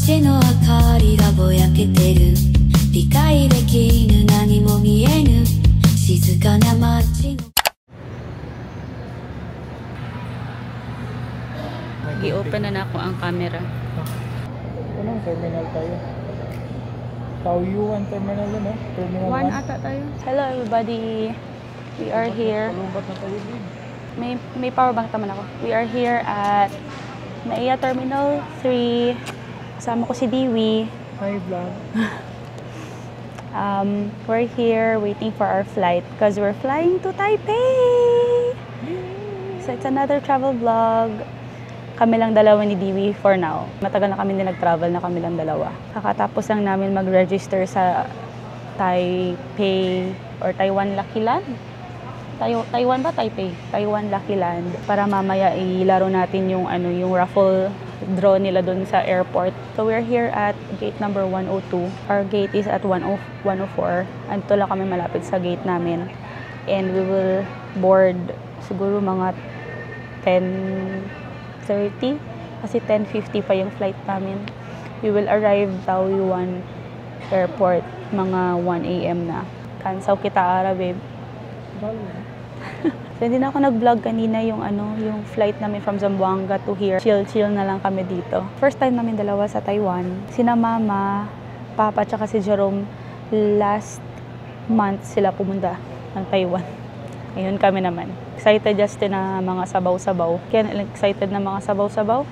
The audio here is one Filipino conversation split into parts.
街の明かりがぼやけてる理解できぬ何も見えぬ静かな街のI-open na ako ang camera. Anong terminal tayo? Taoyuan terminal yun, no? Terminal 1 ata tayo. Hello everybody. We are here. Palumbat na tayo din. May power bank naman ako. We are here at NAIA Terminal 3. Kasama ko si Dewey. Hi, vlog. We're here waiting for our flight because we're flying to Taipei. So it's another travel vlog. Kami lang dalawa ni Dewey for now. Matagal na kami din nag-travel na kami lang dalawa. Kakatapos lang namin mag-register sa Taipei or Taiwan Lucky Land. Taiwan ba? Taipei? Taiwan Lucky Land. Para mamaya ilaro natin yung raffle draw nila dun sa airport. So we're here at gate number 102. Our gate is at 104. Anto lang kami malapit sa gate namin. And we will board siguro mga 10:30 kasi 10:50 pa yung flight namin. We will arrive Taoyuan Airport mga 1 AM na. Kansaw kita ara, babe. So hindi na ako nag-vlog kanina yung flight namin from Zamboanga to here. Chill na lang kami dito. First time namin dalawa sa Taiwan. Sina Mama, Papa, tsaka si Jerome last month sila pumunta ng Taiwan. Ngayon kami naman. Excited just na mga sabaw-sabaw. Kaya excited na mga sabaw-sabaw?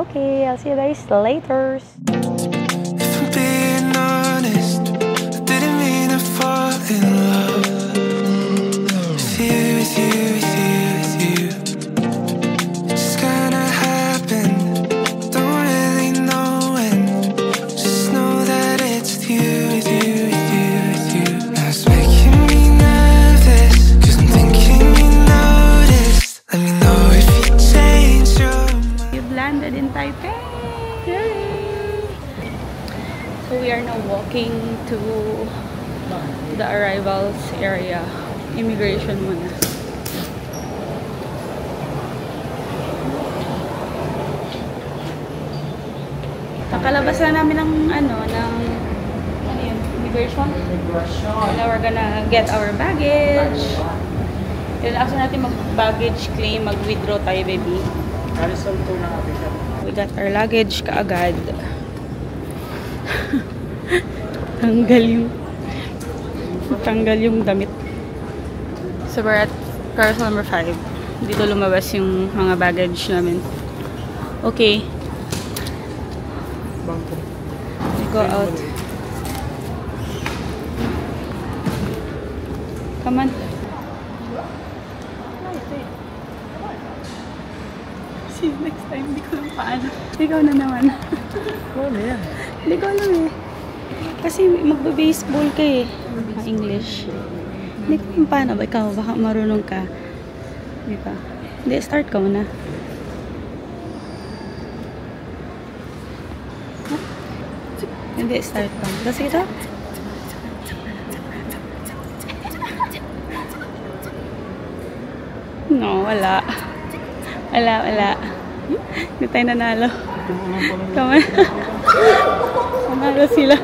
Okay, I'll see you guys later. If I'm being honest, I didn't mean to fall in love with you, with you, with you, with you. It just kinda happened. Don't really know when. Just know that it's with you, with you, with you, with you. Now it's making me nervous, 'cause I'm thinking you noticed. Let me know if you change your mind. We've landed in Taipei. Yay! So we are now walking to the arrivals area. Immigration muna. Kakalabas na namin ng immigration. Now we're gonna get our baggage. Then after natin mag-baggage claim, mag-withdraw tayo, baby. We got our luggage kaagad. Tanggal yung damit. So we're at carousel number 5. Dito lumabas yung mga baggage namin. Okay. We go out. Come on. See you next time. Hindi ko lang paano. Ikaw na naman. Ano yan? Hindi ko alam eh. Kasi magbe-baseball ka eh. English. Hindi ko alam paano ba? Ikaw, baka marunong ka. Di ba? Hindi, start ka muna. Hindi, start ka. Tapos ito? No, wala. Wala. Hindi tayo nanalo. Come on. Nanalo sila.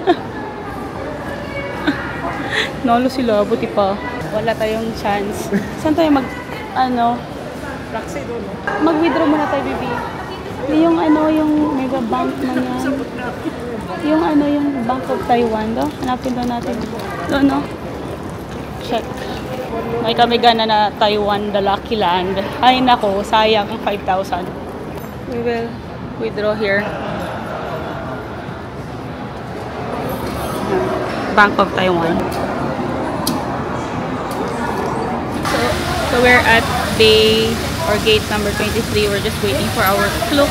Nanalo sila, buti pa. Wala tayong chance. Saan tayo mag-withdraw muna tayo, baby. Yung mega bank na yan. Yung Bank of Taiwan, do? Hanapin daw natin. No? Check. May kami gana na Taiwan, the Lucky Land. Ay nako, sayang ang 5,000. We will withdraw here. Bank of Taiwan. So we're at gate number 23. We're just waiting for our Klook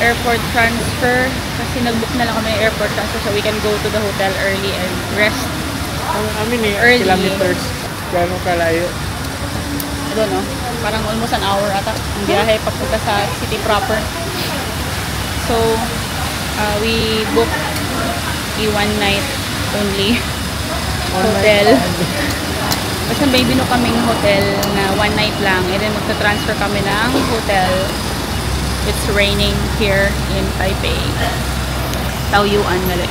airport transfer. Kasi nag-book na lang kami ng airport transfer so we can go to the hotel early and rest. Early. Kilometers. Gano'ng kalayo? I don't know. Parang almost an hour ata. Ang biyahe papunta sa city proper. So, we booked a one night only hotel. Basta may bino kaming hotel na one night lang. And then magta-transfer kami ng hotel. It's raining here in Taipei. Taoyuan, gali.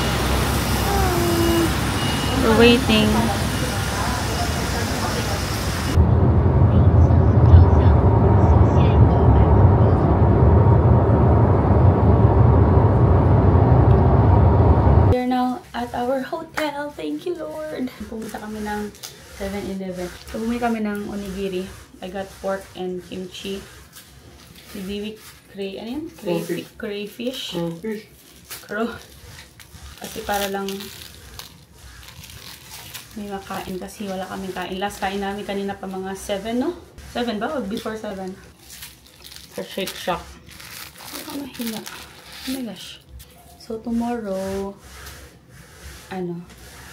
We're waiting. We're now at our hotel. Thank you, Lord. Pumunta kami ng 7-Eleven. So, bumili kami ng onigiri. I got pork and kimchi. Si Bibi, ano yan? Crayfish. Crow. Kasi para lang may makain kasi wala kaming kain. Last kain namin kanina pa mga 7, no? 7 ba? O before 7? Sa Shake Shack. Baka mahina. Oh my gosh. So, tomorrow,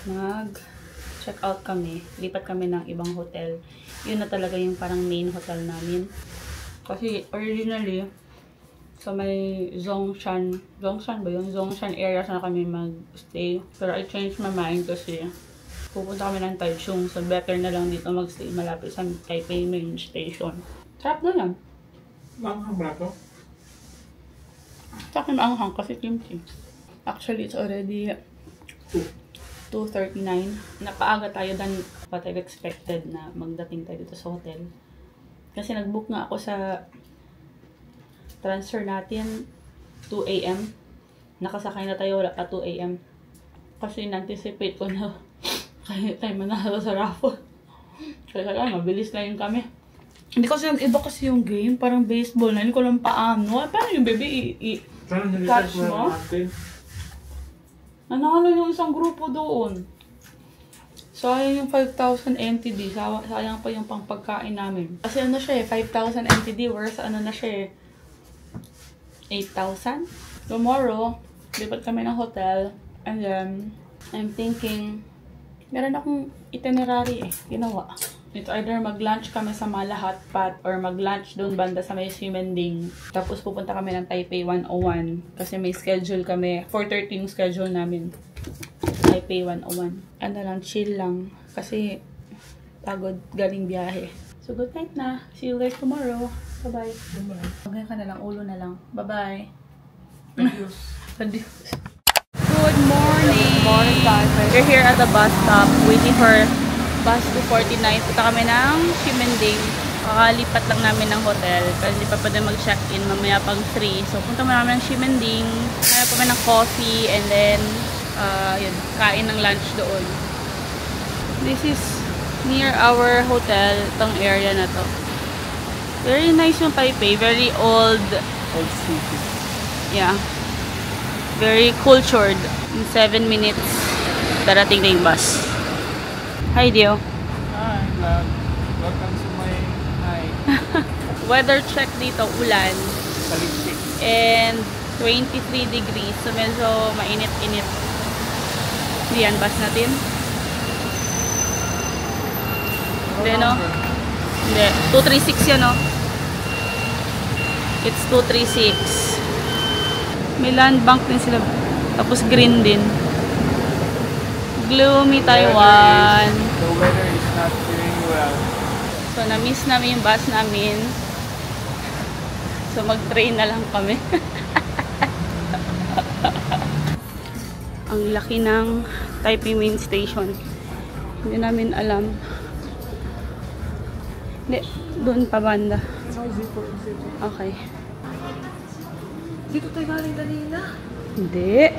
mag-check out kami. Lipat kami ng ibang hotel. Yun na talaga yung parang main hotel namin. Kasi originally, so may Zhongshan ba yun? Zhongshan area sana kami mag-stay. Pero I changed my mind kasi pupunta kami ng Taichung. So better na lang dito mag-stay malapit sa Taipei main station. Sarap na yan. Maanghang ba ito? Sa akin maanghang kasi kimchi. Actually, it's already 2:39. Napaaga tayo than what I've expected na magdating tayo dito sa hotel. Kasi nag-book nga ako sa transfer natin 2 AM. Nakasakay na tayo wala pa 2 AM. Kasi in-anticipate ko na kaya tayo manalo sa raffle. Kaya mabilis na yun kami. Hindi kasi iba kasi yung game, parang baseball na. Hindi ko lang paano. Paano yung baby catch mo? Nanalo yung isang grupo doon. Sayang yung 5,000 NTD. Sayang pa yung pangpagkain namin. Kasi ano siya eh, 5,000 NTD worth ano na siya eh, 8,000. Tomorrow, lipat kami ng hotel. And then, I'm thinking, meron akong itinerary eh, ginawa. It's either mag-lunch kami sa Malahat Pat or mag-lunch doon banda sa may Ximending. Tapos pupunta kami ng Taipei 101 kasi may schedule kami. 4:30 yung schedule namin. Taipei 101. Ano lang, chill lang. Kasi pagod galing biyahe. So good night na. See you later tomorrow. Bye-bye. Bye-bye. Ka na lang, ulo na lang. Bye-bye. Adios. Adios. Good morning! Good morning, guys. We're here at the bus stop waiting for bus 249. Punta kami ng Ximending. Kakalipat lang namin ng hotel kasi di pa pwede mag-check-in mamaya pang 3. So punta namin ng Ximending. Hanap kami ng coffee and then yun, kain ng lunch doon. This is near our hotel, itong area na to. Very nice yung Taipei, very old city. Yeah. Very cultured. In 7 minutes, darating na yung bus. Hi, Dio. Hi, vlog. Welcome to my night. Weather check dito, ulan. Kalisik. And 23 degrees. So, medyo mainit-init. Hindi yan, bus natin. Hindi, no? Hindi. 236 yan, no? It's 236. May land bank din sila. Tapos green din. Gloomy Taiwan. The weather is not doing well. So, na-miss namin yung bus namin. So, mag-train na lang kami. Ang laki ng Taipei main station. Hindi namin alam. Hindi, doon pa banda. Okay. Dito tayo galing kanina. Hindi.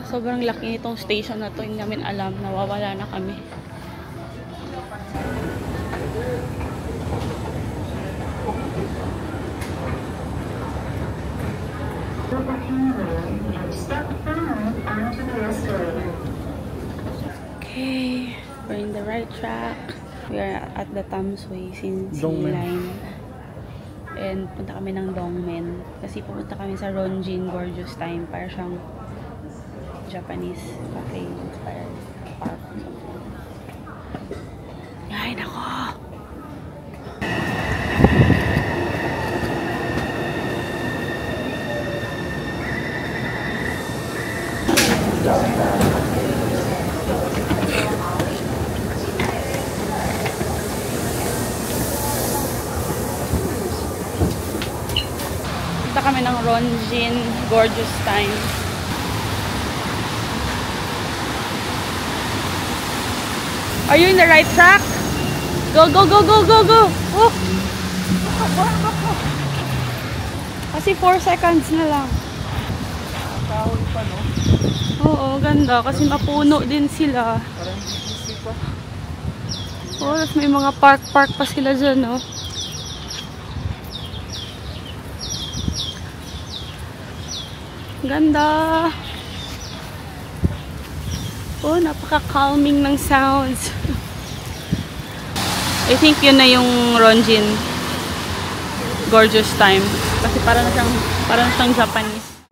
Sobrang laki nitong station na to. Hindi namin alam. Nawawala na kami. Okay. We're in the right track. We are at the Tamsui Sinsi line. And punta kami ng Dongmen. Kasi pupunta kami sa Ronjin Gorgeous Time. Para siyang Japanese cafe inspired park. Ay, nako! Punta kami ng Ronjin Gorgeous Time. Are you in the right track? Go, go, go, go, go, go! Oh! Kasi 4 seconds na lang. Kahoy pa, no? Oo, ganda. Kasi mapuno din sila. Parang busy pa. Oh, tapos may mga park pa sila dyan, no? Ganda! Oh, napaka-calming ng sounds. I think yun na yung Ronjin Gorgeous time. Kasi parang siyang Japanese.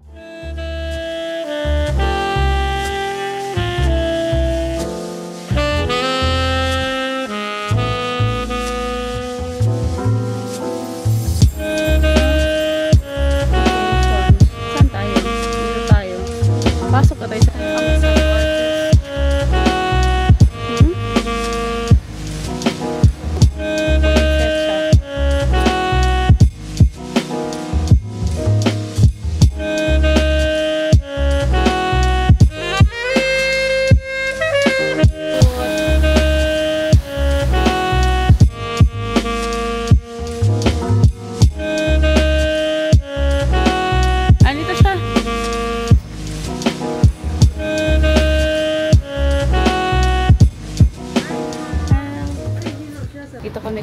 Saan tayo? Dito tayo. Pasok ka tayo sa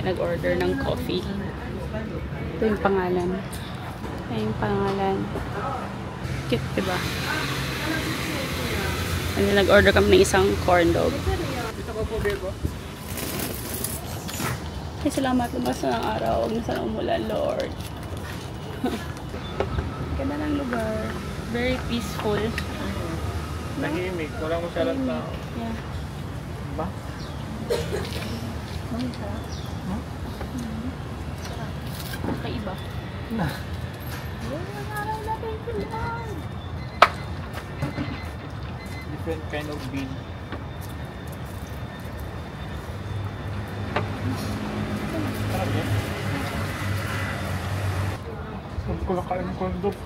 nag-order ng coffee. Ito yung pangalan. Ito yung pangalan. Cute, diba? And then nag-order kami ng isang corn dog. Dito ko po, Bebo. Ay, salamat. Lumas na ng araw. Huwag na sana umulan, Lord. Ganda ng lugar. Very peaceful. Tahimik. Walang masyadong tao. Yeah. Ba? Kaiba. Different kind of bean. Sarap yan. Sabi ko nakain ng kondok.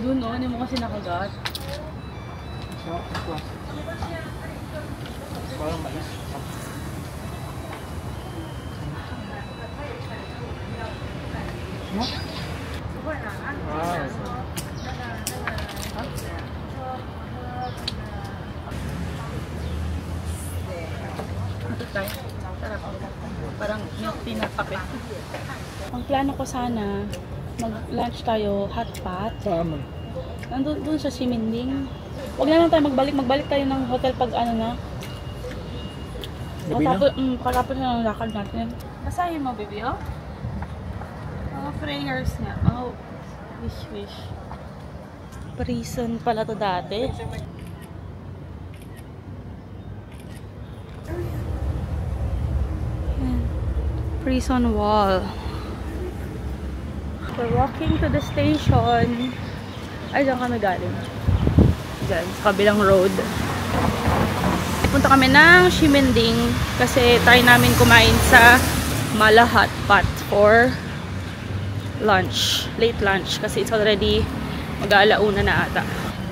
Doon, no? Hindi mo kasi nakagat. Sarap ito. Parang mais. Wow. Ito tayo. Sarap. Parang milk tea na kape. Ang plano ko sana, mag-lunch tayo, hot pot. Saan? Nandun sa Siminding. Huwag na lang tayo magbalik tayo ng hotel pag ano na. Gabi na? Pagkatapos na ng lakad natin. Basahin mo, baby, oh? Mga prayers nga. Mga wish. Prison pala to dati. Prison wall. We're walking to the station. Ay, dyan kami galing. Dyan, sa kabilang road. Punta kami ng Siminding kasi try namin kumain sa Mala Hot Pot for lunch. Late lunch kasi it's already mag-aalauna na ata.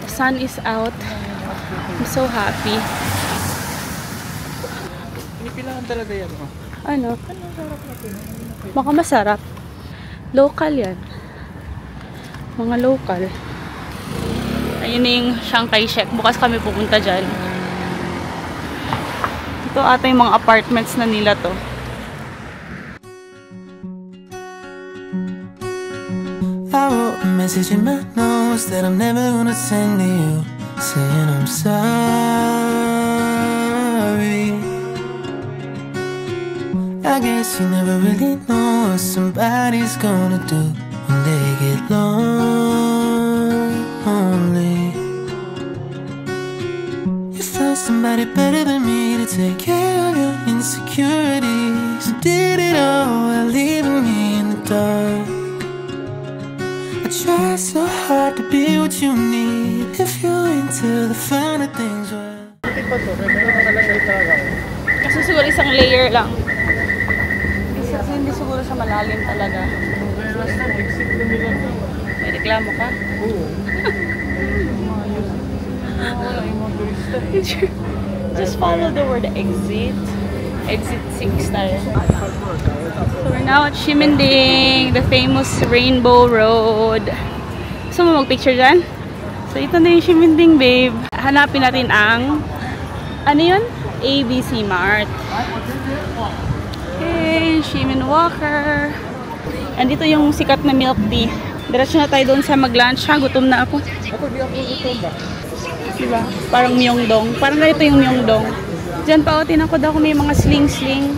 The sun is out. I'm so happy. Pinipilahan talaga yan, oh. Ano? Baka masarap. Local yan. Mga local. Ayun na yung Shanghai Shek. Bukas kami pupunta dyan. Ito ata yung mga apartments na nila to. I wrote a message in my notes that I'm never gonna send to you, saying I'm sorry. I guess you never really know what somebody's gonna do when they get lonely. You found somebody better than me to take care of your insecurities. You did it all while leaving me in the dark. I try so hard to be what you need. If you're into the finer things, well, Buti pa to, meron na talaga talaga. Kasi siguro isang layer lang. Hindi siguro siya malalim talaga. Kaya nasa exit na nila to. May reklamo ka? Oo. Wala yung mga turista eh. Just follow the word exit. Exit 6 tayo. So we're now at Ximending, the famous Rainbow Road. Gusto mo mag-picture dyan? So ito na yung Ximending, babe. Hanapin natin ang, ano yun? ABC Mart. Okay, Ximen Walker. Andito yung sikat na milk tea. Diretso na tayo doon sa mag-lunch. Ha, gutom na ako. Diba? Parang Myeongdong. Parang ganito yung Myeongdong. Diyan pa, tinakod ako may mga sling-sling.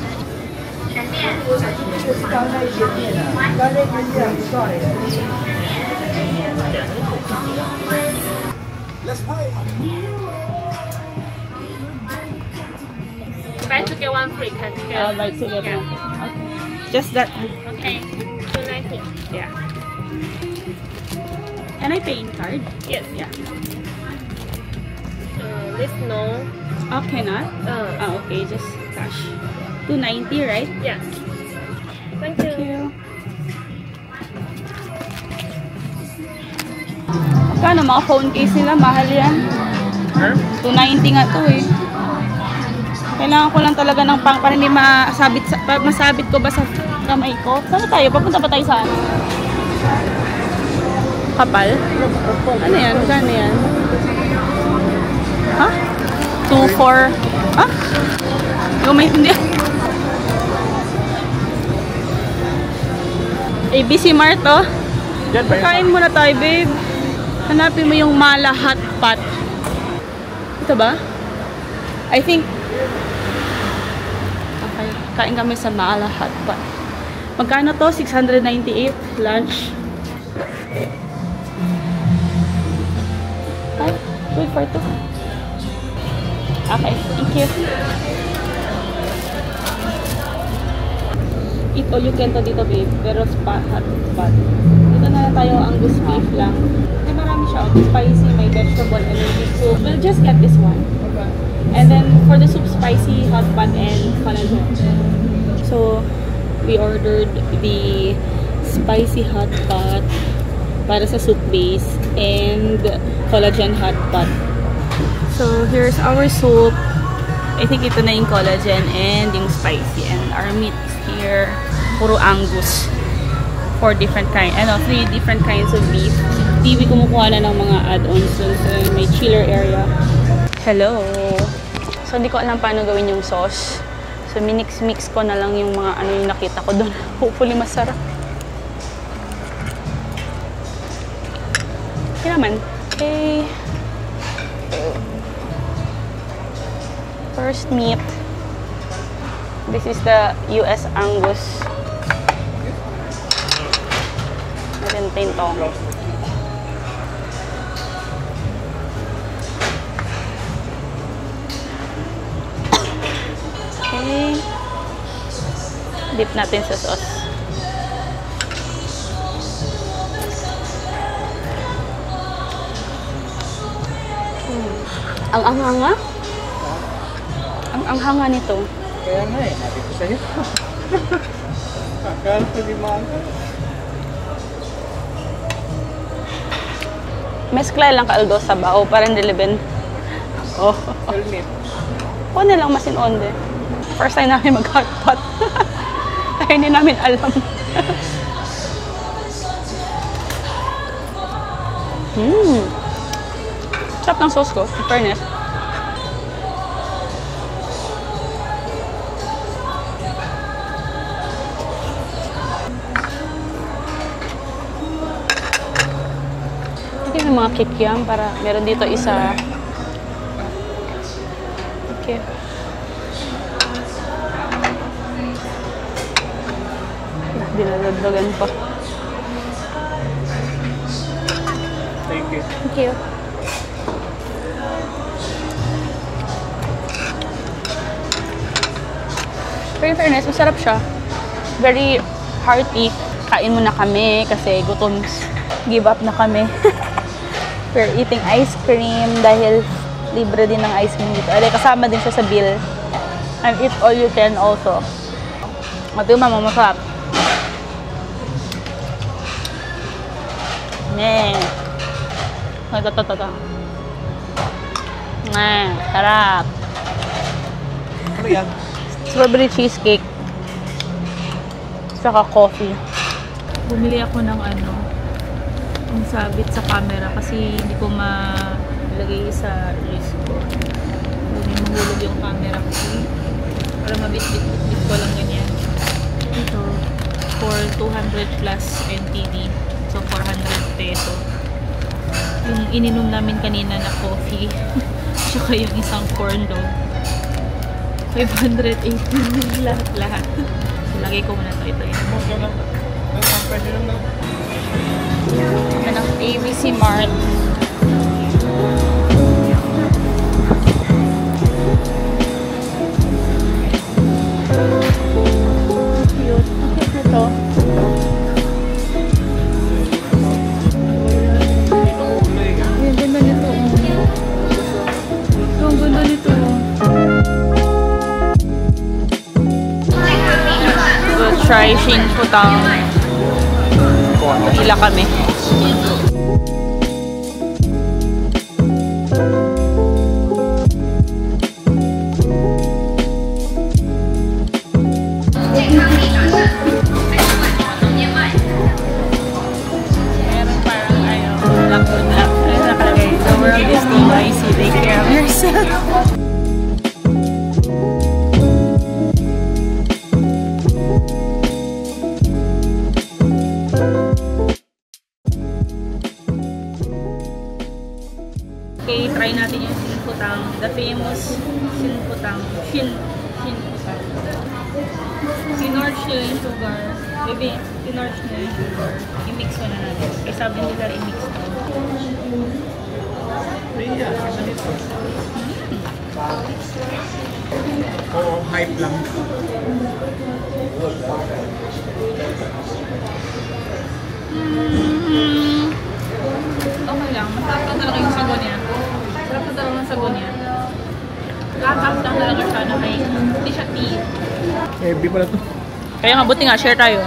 Buy to get one free, can you get? Buy to get one. Okay. Just that. Okay, 290. Yeah. Can I pay in card? Yes. Yeah. This no. Okay, not? Okay, just cash. 290, right? Yeah. Thank you. Thank you. Kano mga phone case nila? Mahal yan. 290 nga to eh. Kailangan ko lang talaga ng pang para hindi masabit ko ba sa kamay ko. Saan tayo? Papunta pa tayo saan? Kapal? Ano yan? Gano yan? Ha? 2-4. Ha? Gumay hindi. ABC Mart, oh. Kain muna tayo, babe. Hanapin mo yung Mala Hot Pot. Ito ba? I think okay, kain kami sa Mala Hot Pot. Magkano to? 698 lunch. Ay, good for two. Okay, thank you. Eat all you can to dito, babe. Pero hot spot. Dito na lang tayo, Angus beef lang. May marami siya. Spicy, may vegetable, and then soup. We'll just get this one. And then, for the soup, spicy, hot pot, and collagen. So, we ordered the spicy hot pot para sa soup base and collagen hot pot. So, here's our soup. I think ito na yung collagen and yung spicy. And our meat is here. Puro Angus. 3 different kinds of beef. TV kumukuha na ng mga add-ons sa may chiller area. Hello! So, hindi ko alam paano gawin yung sauce. So, minix-mix ko na lang yung mga ano yung nakita ko doon. Hopefully, masarap. Okay naman. Okay. First meat. This is the US Angus. Natin to. Okay. Dip natin sa sauce. Ang anghanga? Ang anghanga nito. Kaya nga eh, sabi ko sa'yo. Akala ko di maangka. Mesklay lang kaldo sa bao para nilibin. Oh. Helmet. O na lang masin-onde. First time namin mag-hotpot. Kaya hindi namin alam. Sarap ng sauce ko, in fairness. May mga kikiam para meron dito isa. Okay. Dinadagdagan pa. Thank you. Thank you. Pero in fairness, masarap siya. Very hearty. Kain muna kami kasi gutom. Give up na kami. We're eating ice cream dahil libre din ng ice cream dito. Alay, kasama din siya sa bill. And eat all you can also. Ito yung mamamasarap. Nee. Ito. Nee, sarap. Ano yan? Strawberry cheesecake. Saka coffee. Bumili ako ng yung sabit sa camera kasi hindi ko malagay sa wrist ko. Hindi mahulog yung camera ko. Para mabit-bit ko lang ganyan. Ito, for 200 plus NTD. So, 400 peso. Yung ininom namin kanina na coffee. Tsaka yung isang corn dog. 518 yung lahat. So, lagay ko muna ito. Ito yan. Ito ng ABC Mart. Cute. Ang cute nito. Ang ganda nito. Ang ganda nito. We'll try Shin Putang. Hila kami. Meron parang lakot na. Nakalagay, the world is too noisy. Take care of yourself. Okay, try natin yung Shin Putang. The famous Shin Putang. Shin Putang. Sinorch nyo yung sugar. Baby, sinorch nyo yung sugar. I-mix mo na natin. Kaya sabi nila i-mix na. Oo, hype lang. Okay lang. Masarap lang talaga yung sago niya. Masarap lang talaga yung sago niya. Latap lang talaga siya na may hindi siya tea. Heavy pala to. Kaya nga, buti nga, share tayo.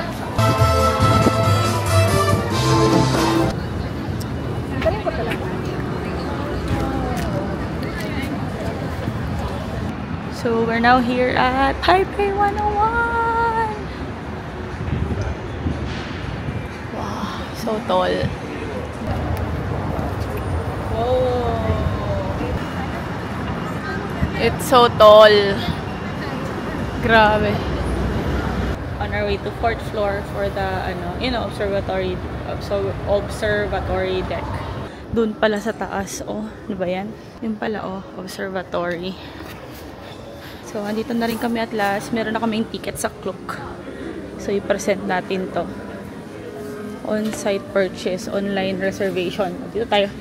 So, we're now here at Taipei 101. Wow, so tall. Whoa. It's so tall. Grabe. On our way to 4th floor for the observatory deck. Doon pala sa taas, ano ba yan? Yun pala, observatory. So, andito na rin kami at last. Meron na kaming ticket sa Klook. So, i-present natin to. On-site purchase, online reservation. Dito tayo.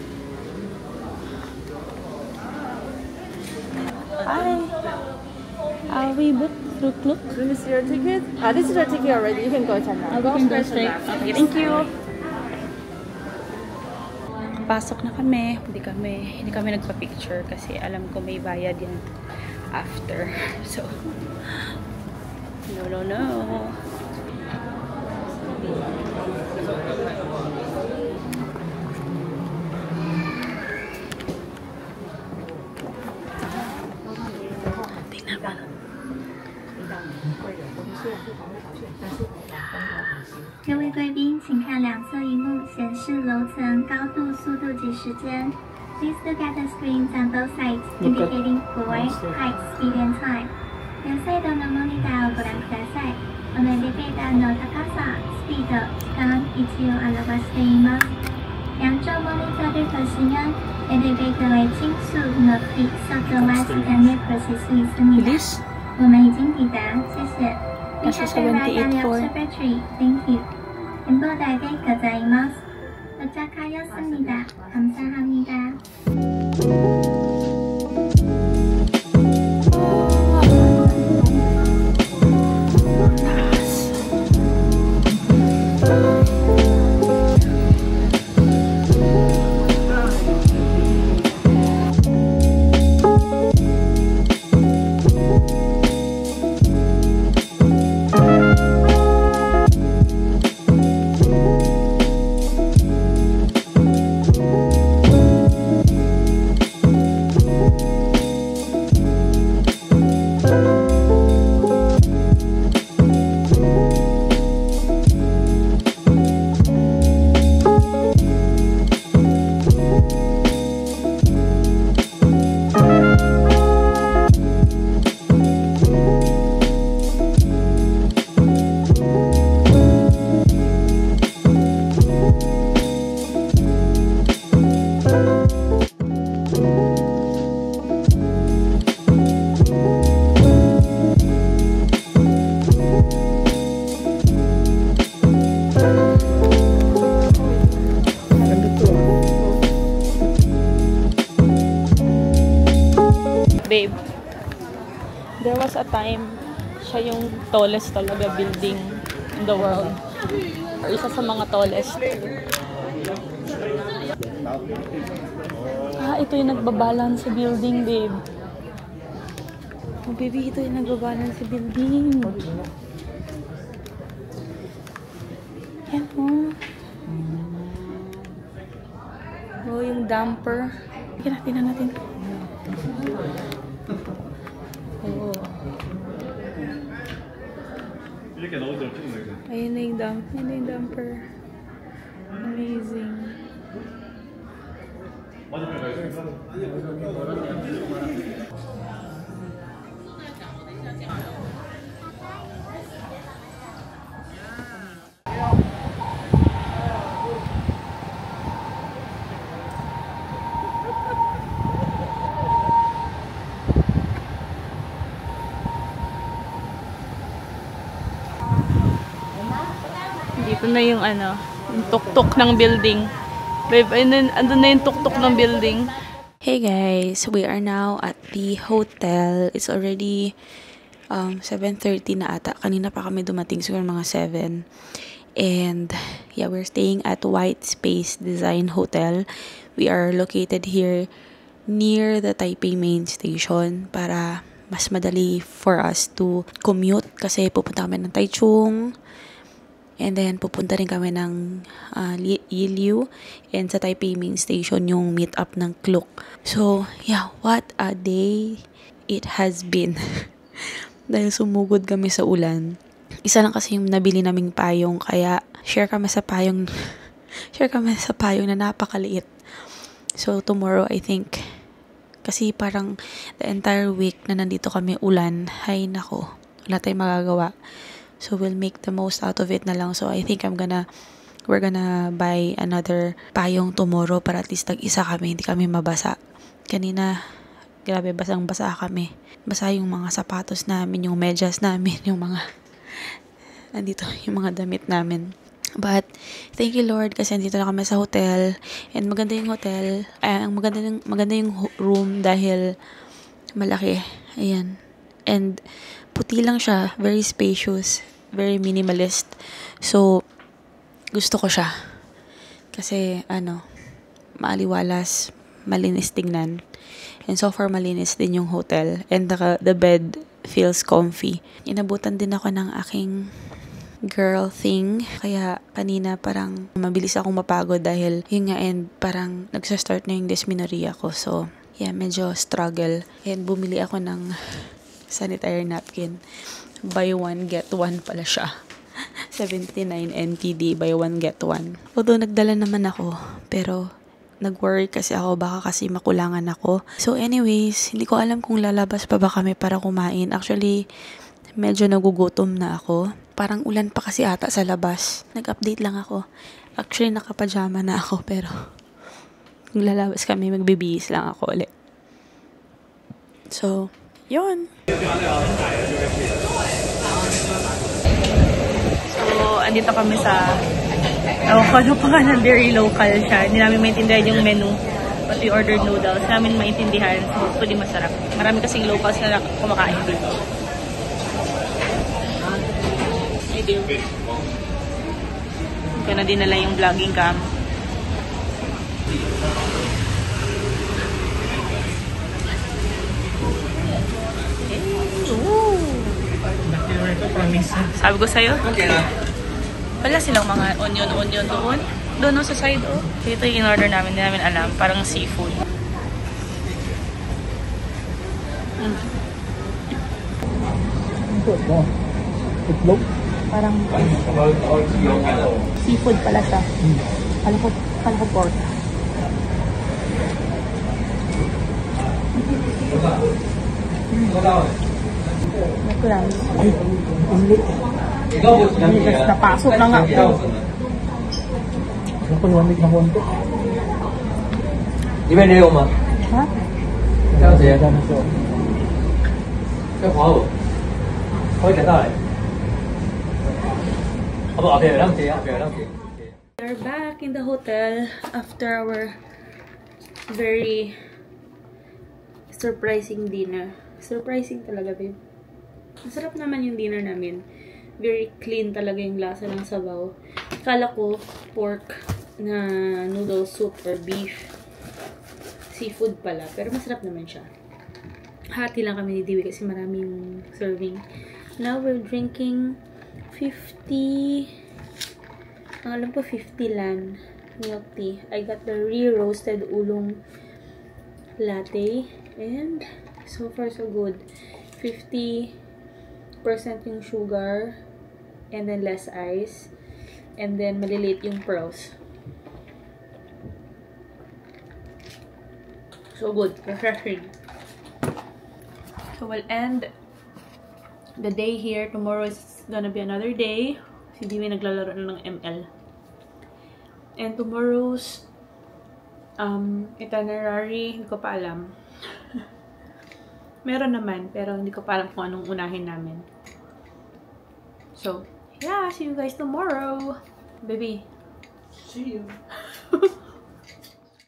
Hi! We booked through Klook. Let me see your ticket. This is your ticket already. You can go check now. We can go straight. Okay, thank you. Pasok na kami. Hindi kami nagpa-picture kasi alam ko may bayad yan after. So, no. Tingnan ba?各位贵宾，请看两侧荧幕显示楼层、高度、速度及时间。Please look at the screens on both sides, indicating floor, height, speed, and time. 両サイドのモニターをご覧ください。このエレベーターの高さ、スピード、時間、位置を表しています。两周モニター的时间，エレベーター为倾速落地，速度は時間でプロセス있습니다。 我们已经抵达，谢谢。We have arrived at the observatory. Thank you. 행복하게 가자이마스. 도착하였습니다. 감사합니다. Babe, there was a time siya yung tallest talaga building in the world. Or isa sa mga tallest. Ito yung nagbabalance sa building, babe. Oh, baby, ito yung nagbabalance sa building. Yan, oh. Oh, yung damper. Tingnan natin. Oh. Ayun na yung damper. Amazing. Dito na yung yung tuktok ng building. Babe, andun na yung tuktok ng building. Hey guys, we are now at the hotel. It's already 7:30 na ata. Kanina pa kami dumating, siguro mga 7. And yeah, we're staying at White Space Design Hotel. We are located here near the Taipei main station para mas madali for us to commute kasi pupunta kami ng Taichung. And then, pupunta rin kami ng Yiliu. And sa Taipei main station, yung meet up ng Klook. So, yeah, what a day it has been. Dahil sumugod kami sa ulan. Isa lang kasi yung nabili naming payong. Kaya, share kami sa payong na napakaliit. So, tomorrow, I think, kasi parang the entire week na nandito kami ulan, hay nako, wala tayong magagawa. So, we'll make the most out of it na lang. So, I think we're gonna buy another payong tomorrow para at least tag-isa kami, hindi kami mabasa. Kanina, grabe, basang-basa kami. Basa yung mga sapatos namin, yung medyas namin, yung mga damit namin. But, thank you Lord kasi andito na kami sa hotel. And maganda yung hotel. Maganda yung room dahil malaki. Ayan. And, puti lang siya. Very spacious. Very minimalist. So, gusto ko siya. Kasi, maaliwalas, malinis tingnan. And so far, malinis din yung hotel. And the bed feels comfy. Inabutan din ako ng aking girl thing. Kaya, kanina parang mabilis akong mapagod dahil yun nga and parang nagsa-start na yung dysmenorrhea ko. So, yeah, medyo struggle. And bumili ako ng sanitary napkin. Buy one, get one pala siya. 79 NTD, buy one, get one. Although nagdala naman ako, pero nag-worry kasi ako, baka kasi makulangan ako. So anyways, hindi ko alam kung lalabas pa ba kami para kumain. Actually, medyo nagugutom na ako. Parang ulan pa kasi ata sa labas. Nag-update lang ako. Actually, nakapajama na ako, pero kung lalabas kami, magbibihis lang ako ulit. So, yun. So, andito kami sa ano pa nga na very local siya. Hindi namin maintindihan yung menu. But we ordered noodles. Namin maintindihan. So, hopefully masarap. Marami kasing locals na kumakain dito. Kaya na dinala yung vlogging cam. Sabi ko sa'yo, wala silang mga onion doon. Doon sa side, oh. Ito yung in-order namin, hindi namin alam. Parang seafood. Parang seafood pala siya. Kala ko pork. Clams. Ay, ulit. Napasok na nga po. Ano po yung na konti? Di ba niyo ma? Ha? Ikaw siya. Ikaw hao. Koi ka tayo. Abo, ape lang siya. We're back in the hotel after our very surprising dinner. Surprising talaga, babe. Masarap naman yung dinner namin. Very clean talaga yung lasa ng sabaw. Akala ko pork na noodle soup or beef. Seafood pala. Pero masarap naman siya. Hati lang kami ni Dewey kasi maraming serving. Now we're drinking 50... Ang alam ko 50 lan milk tea. I got the re-roasted oolong latte. And so far so good. 50% yung sugar. And then less ice. And then maliliit yung pearls. So good. Refreshing. So we'll end the day here. Tomorrow is gonna be another day. Si Dewey naglalaro na ng ML. And tomorrow's itinerary, hindi ko pa alam. Meron naman, pero hindi ko pa alam kung anong unahin namin. So, yeah, see you guys tomorrow. Baby. See you.